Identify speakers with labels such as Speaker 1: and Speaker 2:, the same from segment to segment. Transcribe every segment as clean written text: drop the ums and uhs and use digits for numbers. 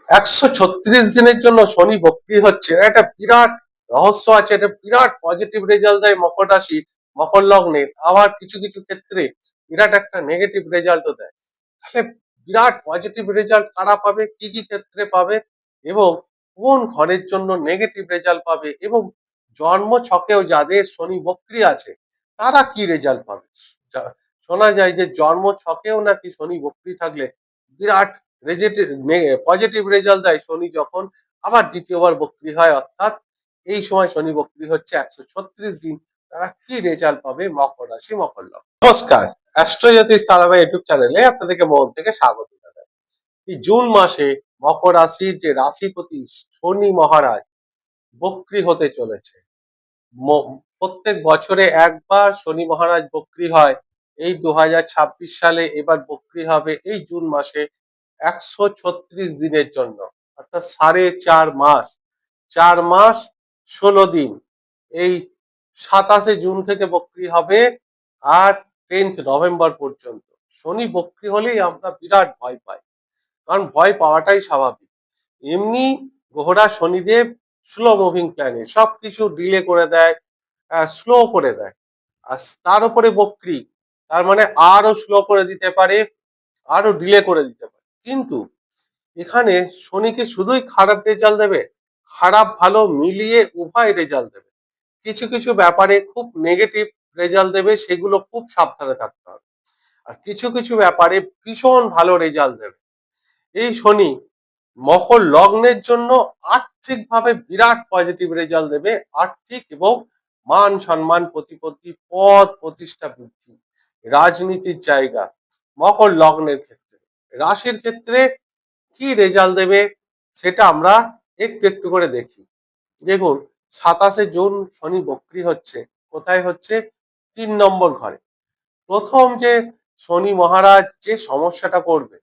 Speaker 1: 136 দিনের জন্য শনি বক্রি হচ্ছে, একটা বিরাট রহস্য আছে, একটা বিরাট পজিটিভ রেজাল্ট দেয় মকর রাশি মকর লগ্নের, আবার কিছু কিছু ক্ষেত্রে বিরাট একটা নেগেটিভ রেজাল্টও দেয়। তাহলে বিরাট পজিটিভ রেজাল্ট কারা পাবে, কি কি ক্ষেত্রে পাবে, এবং কোন ঘরের জন্য নেগেটিভ রেজাল্ট পাবে, এবং জন্ম ছকেও যাদের শনি বক্রি আছে তারা কি রেজাল্ট পাবে। শোনা যায় যে জন্ম ছকেও নাকি শনি বক্রি থাকলে বিরাট পজিটিভ রেজাল্ট দেয় শনি যখন আবার দ্বিতীয়বার বক্রি হয়, অর্থাৎ এই সময় শনি বক্রি হচ্ছে 136 দিন, তারা কি রেজাল্ট পাবে মকর রাশি মকর লগ্ন। নমস্কার, অ্যাস্ট্রোজ্যোতিষ তারাবাই ইউটিউব চ্যানেলে আপনাদেরকে মন থেকে স্বাগত জানাই। এই জুন মাসে মকর রাশির যে রাশিপতি শনি মহারাজ বক্রি হতে চলেছে। প্রত্যেক বছরে একবার শনি মহারাজ বক্রি হয়, এই 2026 সালে এবার বক্রি হবে এই জুন মাসে 136 দিনের জন্য, অর্থাৎ 4.5 মাস, 4 মাস 16 দিন। এই 27 জুন থেকে বক্রি হবে আর 10 নভেম্বর পর্যন্ত। শনি বক্রি হলেই আমরা বিরাট ভয় পাই, কারণ ভয় পাওয়াটাই স্বাভাবিক। এমনি গ্রহরা শনিদেব স্লো মুভিং প্ল্যানেট, সবকিছু ডিলে করে দেয়, স্লো করে দেয়। আর তার উপরে বক্রি, তার মানে আরো স্লো করে দিতে পারে, আরো ডিলে করে দিতে পারে। কিন্তু এখানে শনিকে শুধুই খারাপ রেজাল্ট দেবে, খারাপ ভালো মিলিয়ে উভয় রেজাল্ট দেবে। কিছু কিছু ব্যাপারে খুব নেগেটিভ রেজাল্ট দেবে, সেগুলো খুব সাবধানে থাকতে হবে। আর কিছু কিছু ব্যাপারে ভীষণ ভালো রেজাল্ট দেবে। এই শনি মকর লগ্নের জন্য আর্থিকভাবে বিরাট পজিটিভ রেজাল্ট দেবে, আর্থিক এবং মান সম্মান প্রতিপত্তি পদ প্রতিষ্ঠা বৃদ্ধি, রাজনীতির জায়গা মকর লগ্নের ক্ষেত্রে। রাশির ক্ষেত্রে কি রেজাল্ট দেবে সেটা আমরা একটু একটু করে দেখি। দেখুন, 27 জুন শনি বক্রি হচ্ছে, কোথায় হচ্ছে? 3 নম্বর ঘরে। প্রথম যে শনি মহারাজ যে সমস্যাটা করবে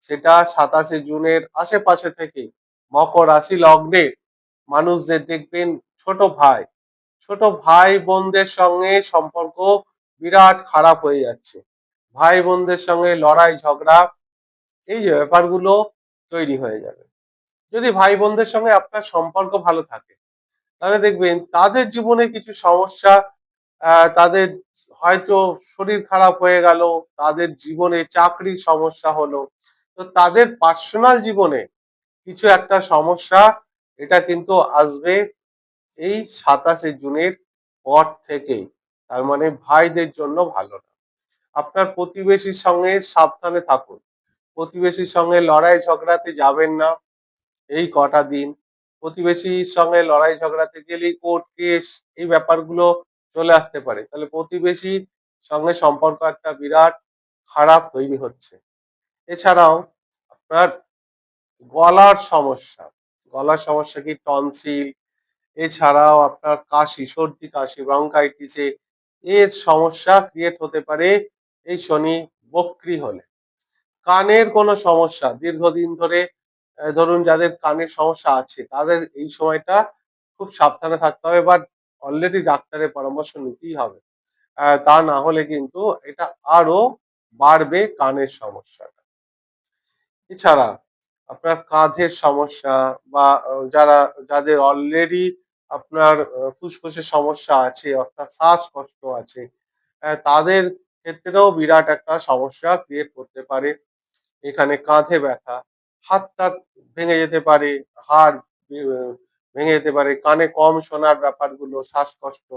Speaker 1: সেটা 27 জুনের আশেপাশে থেকে মকর রাশি লগ্নের মানুষদের দেখবেন ছোট ভাই বোনদের সঙ্গে সম্পর্ক বিরাট খারাপ হয়ে যাচ্ছে, ভাই বোনদের সঙ্গে লড়াই ঝগড়া, এই যে ব্যাপারগুলো তৈরি হয়ে যাবে। যদি ভাই বোনদের সঙ্গে আপনার সম্পর্ক ভালো থাকে তাহলে দেখবেন তাদের জীবনে কিছু সমস্যা, তাদের হয়তো শরীর খারাপ হয়ে গেল, তাদের জীবনে চাকরির সমস্যা হলো, তো তাদের পার্সোনাল জীবনে কিছু একটা সমস্যা, এটা কিন্তু আসবে এই 27 জুনের পর থেকেই। তার মানে ভাইদের জন্য ভালো না। আপনার প্রতিবেশীর সঙ্গে সাবধানে থাকুন, প্রতিবেশীর সঙ্গে লড়াই ঝগড়াতে যাবেন না এই কটা দিন। প্রতিবেশীর সঙ্গে লড়াই ঝগড়াতে গেলেই কোর্ট কেস, এই ব্যাপারগুলো চলে আসতে পারে, তাহলে প্রতিবেশীর সঙ্গে সম্পর্ক একটা বিরাট খারাপ তৈরি হচ্ছে। এছাড়াও আপনার গলার সমস্যা, গলার সমস্যা কি টনসিল, এছাড়াও আপনার কাশি, সর্দি কাশি, ব্রঙ্কাইটিসে এর সমস্যা ক্রিয়েট হতে পারে এই শনি বক্রি হলে। কানের কোনো সমস্যা দীর্ঘদিন ধরে, ধরুন যাদের কানের সমস্যা আছে তাদের এই সময়টা খুব সাবধানে থাকতে হবে, বা অলরেডি ডাক্তারের পরামর্শ নিতেই হবে। তা না হলে কিন্তু এটা আরো বাড়বে কানের সমস্যাটা। এছাড়া আপনার কাঁধের সমস্যা, বা যাদের অলরেডি আপনার ফুসফুসের সমস্যা আছে, অর্থাৎ শ্বাসকষ্ট আছে, তাদের ক্ষেত্রেও বিরাট একটা সমস্যা ক্রিয়েট করতে পারে। এখানে কাঁধে ব্যথা, হাত টাত ভেঙে যেতে পারে, হাড় ভেঙে যেতে পারে, কানে কম শোনার ব্যাপারগুলো, শ্বাসকষ্ট।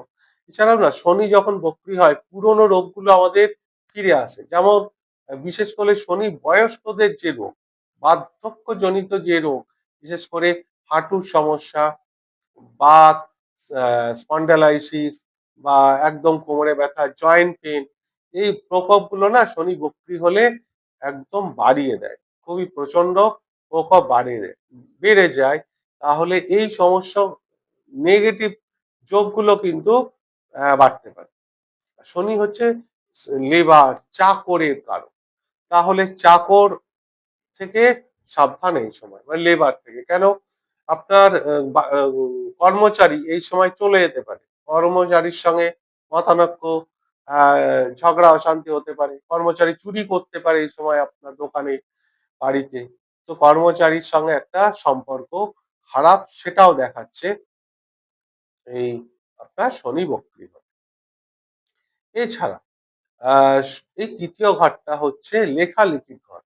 Speaker 1: এছাড়াও না, শনি যখন বক্রি হয় পুরনো রোগগুলো আমাদের ফিরে আসে। যেমন বিশেষ করে শনি বয়স্কদের যে রোগ, বার্ধক্যজনিত যে রোগ, বিশেষ করে হাঁটুর সমস্যা, বাত, স্পন্ডালাইসিস, বা একদম কোমরে ব্যথা, জয়েন্ট পেন, এই প্রকোপগুলো না শনি বক্রি হলে একদম বাড়িয়ে দেয়, খুবই প্রচন্ড প্রকোপ বাড়িয়ে দেয়, বেড়ে যায়। তাহলে এই সমস্যা, নেগেটিভ যোগগুলো কিন্তু বাড়তে পারে। শনি হচ্ছে লেবার, চাকরের কারণ। তাহলে চাকর থেকে সাবধান এই সময়, মানে লেবার থেকে কেন, আপনার কর্মচারী এই সময় চলে যেতে পারে, কর্মচারীর সঙ্গে মতানক্য, ঝগড়া অশান্তি হতে পারে, কর্মচারী চুরি করতে পারে এই সময় আপনার দোকানে, বাড়িতে। তো কর্মচারীর সঙ্গে একটা সম্পর্ক খারাপ সেটাও দেখাচ্ছে এই আপনার শনি বক্রী হলে। এছাড়া আহ এই তৃতীয় ঘরটা হচ্ছে লেখালেখির ঘর।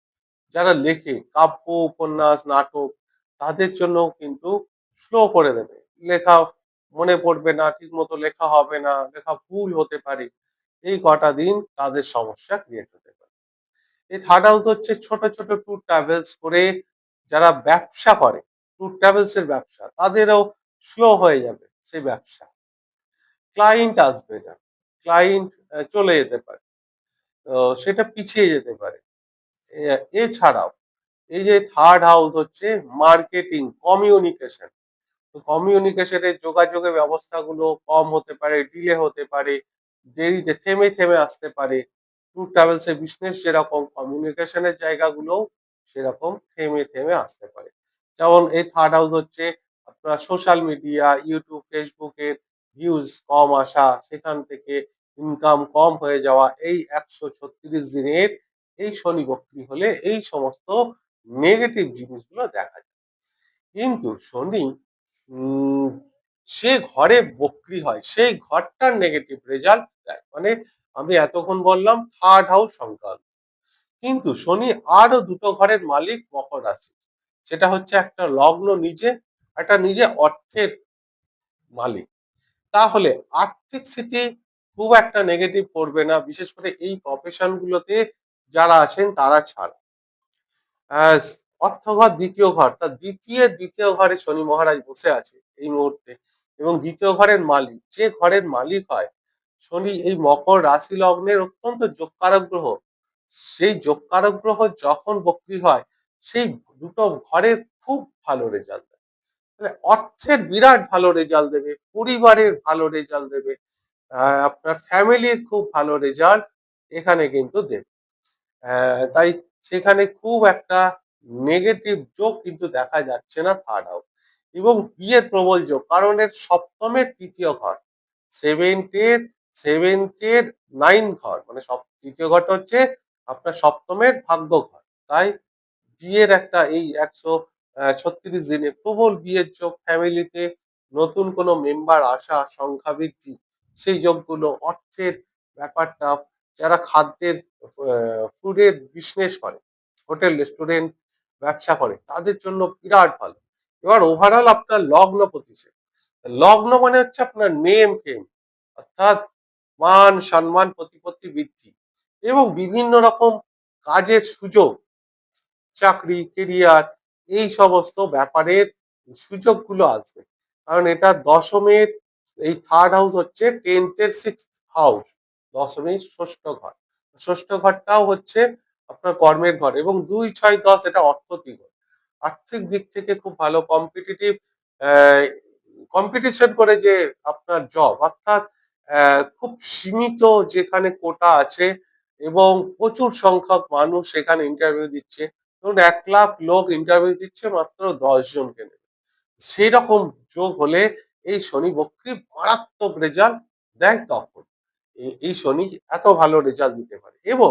Speaker 1: যারা লেখে কাব্য, উপন্যাস, নাটক তাদের জন্য কিন্তু স্লো করে দেবে। লেখা মনে পড়বে না, ঠিক মতো লেখা হবে না, লেখা ভুল হতে পারে। এই কটা দিন তাদের সমস্যা ক্রিয়েট হতে পারে। এই থার্ড হাউস হচ্ছে ছোট ছোট ট্যুর ট্রাভেলস করে যারা ব্যবসা করে, ট্যুর ট্রাভেলস এর ব্যবসা, তাদেরও স্লো হয়ে যাবে সেই ব্যবসা। ক্লায়েন্ট আসবে না, ক্লায়েন্ট চলে যেতে পারে, তো সেটা পিছিয়ে যেতে পারে। এছাড়াও এই যে থার্ড হাউস হচ্ছে মার্কেটিং, কমিউনিকেশন। তো কমিউনিকেশনের যোগাযোগের ব্যবস্থাগুলো কম হতে পারে, ডিলে হতে পারে, দেরিতে থেমে থেমে আসতে পারে। ট্যুর ট্রাভেলস এর বিজনেস যেরকম, কমিউনিকেশনের জায়গাগুলোও সেরকম থেমে থেমে আসতে পারে। যেমন এই থার্ড হাউস হচ্ছে আপনার সোশ্যাল মিডিয়া, ইউটিউব, ফেসবুকের ভিউজ কম আসা, সেখান থেকে ইনকাম কম হয়ে যাওয়া। এই 136 দিনের এই শনি বক্রী হলে এই সমস্ত নেগেটিভ জিনিসগুলো দেখা যায়। কিন্তু শনি উম সে ঘরে বক্রী হয় সেই ঘরটার নেগেটিভ রেজাল্ট দেয়। মানে আমি এতক্ষণ বললাম থার্ড হাউস সংক্রান্ত, কিন্তু শনি আরো দুটো ঘরের মালিক মকর রাশি। সেটা হচ্ছে একটা লগ্ন নিজে, একটা নিজে অর্থের মালিক। তাহলে আর্থিক স্থিতি খুব একটা নেগেটিভ করবে না, বিশেষ করে এই প্রফেশন গুলোতে যারা আছেন তারা ছাড়া। আহ, অর্থঘর দ্বিতীয় ঘর, তার দ্বিতীয় ঘরে শনি মহারাজ বসে আছে এই মুহূর্তে, এবং দ্বিতীয় ঘরের মালিক, যে ঘরের মালিক হয় শনি, এই মকর রাশি লগ্নের অত্যন্ত যোগকারক গ্রহ। সেই যোগকারক গ্রহ যখন বক্রী হয় সেই দুটো ঘরের খুব ভালো রেজাল্ট দেয়। তাহলে অর্থের বিরাট ভালো রেজাল্ট দেবে, পরিবারের ভালো রেজাল্ট দেবে, আপনার ফ্যামিলির খুব ভালো রেজাল্ট এখানে কিন্তু দেবে। তাই সেখানে খুব একটা নেগেটিভ যোগ কিন্তু দেখা যাচ্ছে না থার্ড হাউস। এবং বিয়ের প্রবল যোগ, কারণ এর সপ্তমের তৃতীয় ঘর, সেভেন্থের সেভেন্থের নাইন ঘর, মানে সব তৃতীয় ঘরটা হচ্ছে আপনার সপ্তমের ভাগ্য ঘর। তাই বিয়ের একটা এই 136 দিনে প্রবল বিয়ের যোগ, ফ্যামিলিতে নতুন কোনো মেম্বার আসা, সংখ্যা বৃদ্ধি, সেই যোগগুলো, অর্থের ব্যাপারটা, যারা খাদ্যের ফুডের বিজনেস করে, হোটেল রেস্টুরেন্ট ব্যবসা করে, তাদের জন্য বিরাট ভালো। এবার ওভারঅল আপনার লগ্ন প্রতিষ্ঠা, লগ্ন মানে হচ্ছে আপনার নেম ফেম, অর্থাৎ মান সম্মান প্রতিপত্তি বৃদ্ধি, এবং বিভিন্ন রকম কাজের সুযোগ, চাকরি, কেরিয়ার, এই সমস্ত ব্যাপারের সুযোগগুলো আসবে। কারণ এটা দশমের, এই থার্ড হাউস হচ্ছে টেন্থের সিক্স হাউস, দশমের ষষ্ঠ ঘর। ষষ্ঠ ঘরটাও হচ্ছে আপনার কর্মের ঘর, এবং 2, 6, 10 এটা অর্থ ঘর। আর্থিক দিক থেকে খুব ভালো, কম্পিটিটিভ কম্পিটিশন করে যে আপনার জব, অর্থাৎ খুব সীমিত যেখানে কোটা আছে এবং প্রচুর সংখ্যক মানুষ সেখানে ইন্টারভিউ দিচ্ছে। ধরুন 1 লাখ লোক ইন্টারভিউ দিচ্ছে, মাত্র 10 জনকে নেবে। সেই রকম যোগ হলে এই শনি বক্রী মারাত্মক রেজাল্ট দেয়। তখন এই শনি এত ভালো রেজাল্ট দিতে পারে। এবং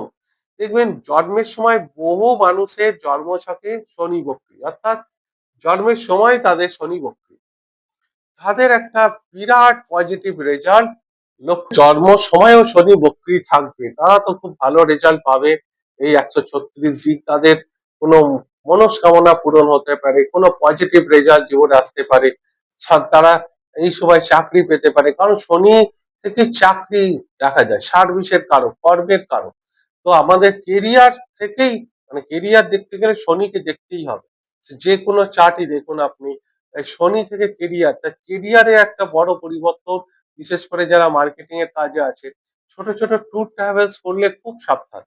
Speaker 1: দেখবেন জন্মের সময় বহু মানুষের জন্মছকে শনি বক্রী, অর্থাৎ জন্মের সময় তাদের শনি বক্রী, তাদের একটা বিরাট পজিটিভ রেজাল্ট। জন্ম সময়ও শনি বক্রী থাকবে, তারা তো খুব ভালো রেজাল্ট পাবে। এই 136 দিন তাদের কোনো মনস্কামনা পূরণ হতে পারে, কোনো পজিটিভ রেজাল্ট জীবনে আসতে পারে, তারা এই সময় চাকরি পেতে পারে। কারণ শনি থেকে চাকরি দেখা যায়, সার্ভিসের কারক, কর্মের কারক। তো আমাদের কেরিয়ার থেকেই, মানে কেরিয়ার দেখতে গেলে শনিকে দেখতেই হবে। যে কোনো চার্টই দেখুন আপনি, শনি থেকে কেরিয়ার, তা কেরিয়ারে একটা বড় পরিবর্তন। বিশেষ করে যারা মার্কেটিং এর কাজে আছে, ছোট ছোট ট্যুর ট্রাভেলস করলে খুব সাবধান।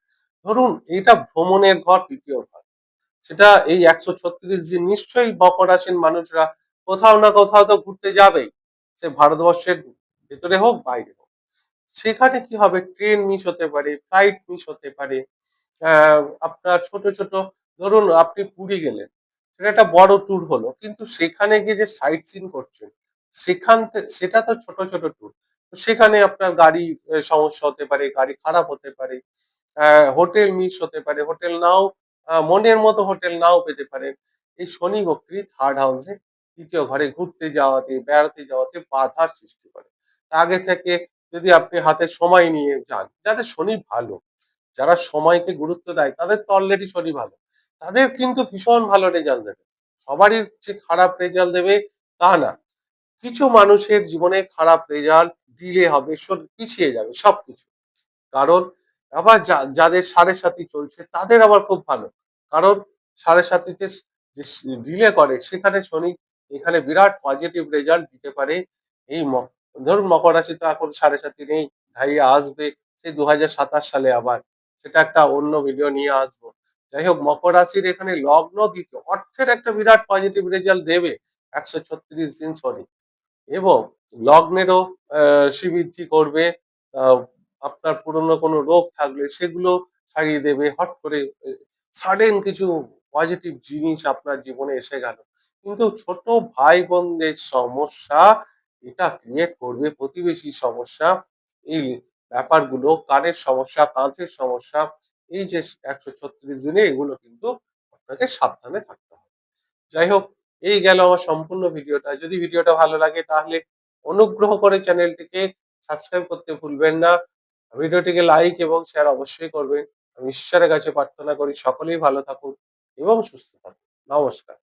Speaker 1: ধরুন এটা ভ্রমণের ঘর, তৃতীয় ঘর, সেটা এই 136 দিন নিশ্চয়ই মকর রাশির মানুষরা কোথাও না কোথাও তো ঘুরতে যাবেই, সে ভারতবর্ষের ভেতরে হোক বাইরে হোক। সেখানে কি হবে, ট্রেন মিস হতে পারে, ফ্লাইট মিস হতে পারে। আপনার ছোট ছোট, ধরুন আপনি পুরী গেলেন, সেটা একটা বড় ট্যুর হলো, কিন্তু সেখানে গিয়ে যে সাইট সিন করছেন, সেটা তো ছোট ছোট ট্যুর। সেখানে আপনার গাড়ি সমস্যা হতে পারে, গাড়ি খারাপ হতে পারে, হোটেল মিস হতে পারে, হোটেল নাও মনের মতো হোটেল নাও পেতে পারেন। এই শনি বক্রী থার্ড হাউসে ৩য় ঘরে ঘুরতে যাওয়াতে, বেড়াতে যাওয়াতে বাধার সৃষ্টি করে। আগে থেকে যদি আপনি হাতে সময় নিয়ে যান, যাদের শনি ভালো, যারা সময়কে গুরুত্ব দেয় তাদের তো অলরেডি শনি ভালো। তাদের কিন্তু ভীষণ ভালো রেজাল্ট দেবে। সবারই যে খারাপ রেজাল্ট দেবে তা না। কিছু মানুষের জীবনে খারাপ রেজাল্ট ডিলে হবে, পিছিয়ে যাবে সবকিছু। কারণ আবার যাদের সাড়ে সাথী চলছে তাদের আবার খুব ভালো। কারণ সাড়ে সাথীতে যে ডিলে করে সেখানে শনি এখানে বিরাট পজিটিভ রেজাল্ট দিতে পারে। এই ধরুন মকর রাশি তো এখন সাড়ে সাথী নেই, ঢাইয়া আসবে সেই ২০২৭ সালে আবার। সেটা একটা অন্য ভিডিও নিয়ে আসবো। যাই হোক, মকর রাশির এখানে লগ্ন দ্বিতীয়, অর্থের একটা বিরাট পজিটিভ রেজাল্ট দেবে ১৩৬ দিন শনি। এবং লগ্নেরও শ্রীবৃদ্ধি করবে। আহ, আপনার পুরনো কোনো রোগ থাকলে সেগুলো সারিয়ে দেবে। হট করে সাডেন কিছু পজিটিভ জিনিস আপনার জীবনে এসে গেল, কিন্তু ছোট ভাই বোনদের সমস্যা এটা ক্রিয়েট করবে, প্রতিবেশী সমস্যা, এই ব্যাপারগুলো, কানের সমস্যা, কাঁধের সমস্যা, এই যে ১৩৬ দিনে এগুলো কিন্তু আপনাকে সাবধানে থাকতে হবে। যাই হোক, এই গেল আমার সম্পূর্ণ ভিডিওটা। যদি ভিডিওটা ভালো লাগে তাহলে অনুগ্রহ করে চ্যানেলটিকে সাবস্ক্রাইব করতে ভুলবেন না। ভিডিওটিকে লাইক এবং শেয়ার অবশ্যই করবেন। আমি ঈশ্বরের কাছে প্রার্থনা করি সকলেই ভালো থাকুন এবং সুস্থ থাকুন। নমস্কার।